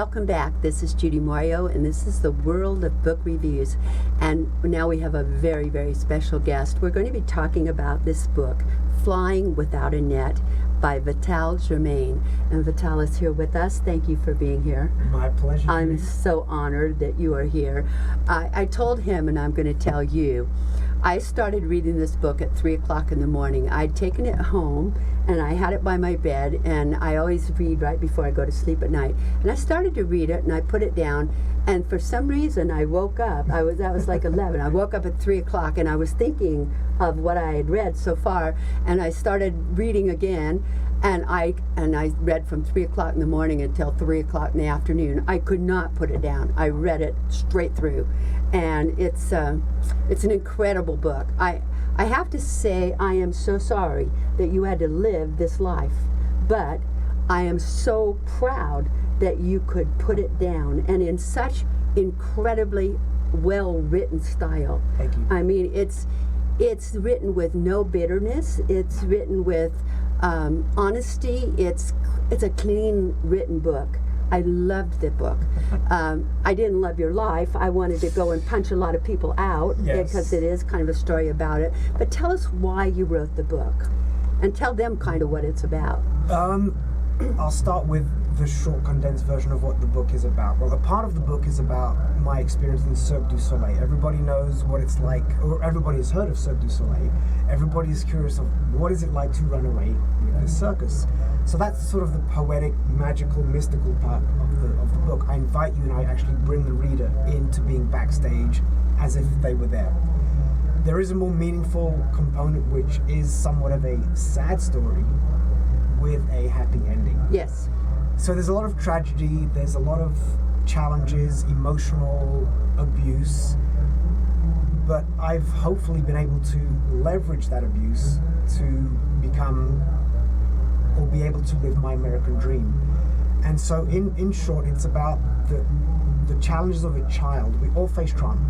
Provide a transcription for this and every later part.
welcome back. This is Judi Moreo, and this is the World of Book Reviews. And now we have a very, very special guest. We're going to be talking about this book, Flying Without a Net, by Vital Germaine. And Vital is here with us. Thank you for being here. My pleasure. I'm so honored that you are here. I told him, and I'm going to tell you, I started reading this book at 3 o'clock in the morning. I'd taken it home, and I had it by my bed, and I always read right before I go to sleep at night. And I started to read it, and I put it down, and for some reason I woke up. That was like 11. I woke up at 3 o'clock, and I was thinking of what I had read so far, and I started reading again, and I read from 3 o'clock in the morning until 3 o'clock in the afternoon. I could not put it down. I read it straight through, and it's an incredible book. I have to say, I am so sorry that you had to live this life, but I am so proud that you could put it down, and in such incredibly well-written style. Thank you. I mean, it's written with no bitterness. It's written with honesty. It's a clean written book. I loved the book. I didn't love your life. I wanted to go and punch a lot of people out, yes, because it is kind of a story about it. But tell us why you wrote the book, and tell them kind of what it's about. I'll start with the short, condensed version of what the book is about. Well, a part of the book is about my experience in Cirque du Soleil. Everybody knows what it's like, or everybody has heard of Cirque du Soleil. Everybody is curious of what is it like to run away with this circus. So that's sort of the poetic, magical, mystical part of the book. I invite you, and I actually bring the reader into being backstage as if they were there. There is a more meaningful component, which is somewhat of a sad story with a happy ending. Yes. So there's a lot of tragedy, there's a lot of challenges, emotional abuse, but I've hopefully been able to leverage that abuse to become, or be able to live my American dream. And so in short, it's about the challenges of a child. We all face trauma.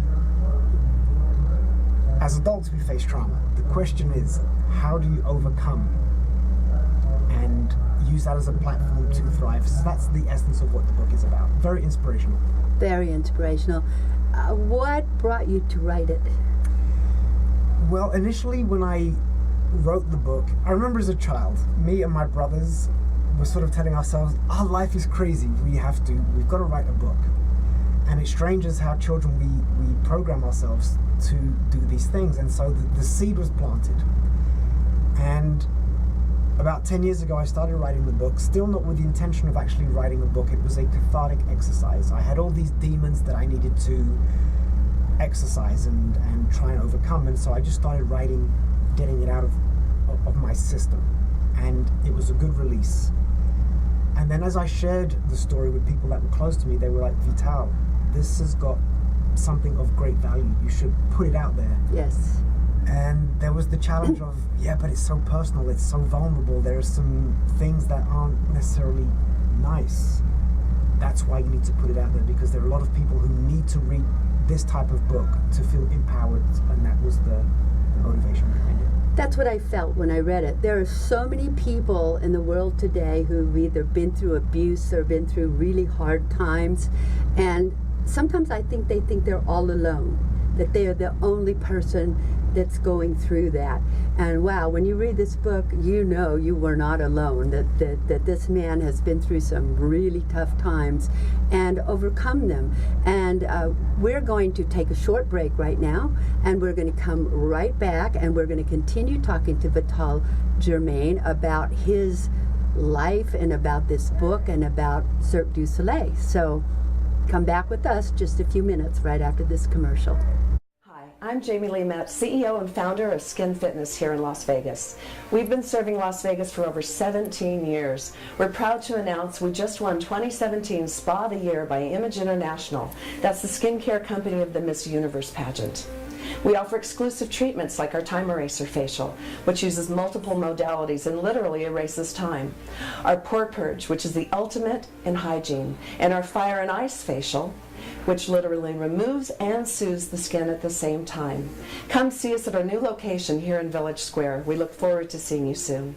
As adults, we face trauma. The question is, how do you overcome and use that as a platform to thrive? So that's the essence of what the book is about. Very inspirational. Very inspirational. What brought you to write it? Well, initially when I wrote the book, I remember as a child, me and my brothers were sort of telling ourselves, our life is crazy, we've got to write a book. And it's strange as how children, we program ourselves to do these things. And so the seed was planted. And about 10 years ago, I started writing the book, still not with the intention of actually writing a book. It was a cathartic exercise. I had all these demons that I needed to exercise and try and overcome. And so I just started writing, getting it out of my system. And it was a good release. And then as I shared the story with people that were close to me, they were like, Vital, this has got something of great value. You should put it out there. Yes. And there was the challenge of, yeah, but it's so personal, it's so vulnerable, there are some things that aren't necessarily nice. That's why you need to put it out there, because there are a lot of people who need to read this type of book to feel empowered, and that was the motivation behind it. That's what I felt when I read it. There are so many people in the world today who've either been through abuse or been through really hard times, and sometimes I think they think they're all alone, that they are the only person that's going through that. And wow, when you read this book, you know you were not alone, that this man has been through some really tough times and overcome them. And we're going to take a short break right now, and we're going to come right back, and we're going to continue talking to Vital Germaine about his life and about this book and about Cirque du Soleil. So come back with us just a few minutes right after this commercial. I'm Jamie Lee Metz, CEO and founder of Skin Fitness here in Las Vegas. We've been serving Las Vegas for over 17 years. We're proud to announce we just won 2017 Spa of the Year by Image International. That's the skincare company of the Miss Universe pageant. We offer exclusive treatments like our Time Eraser facial, which uses multiple modalities and literally erases time. Our Pore Purge, which is the ultimate in hygiene, and our Fire and Ice facial, which literally removes and soothes the skin at the same time. Come see us at our new location here in Village Square. We look forward to seeing you soon.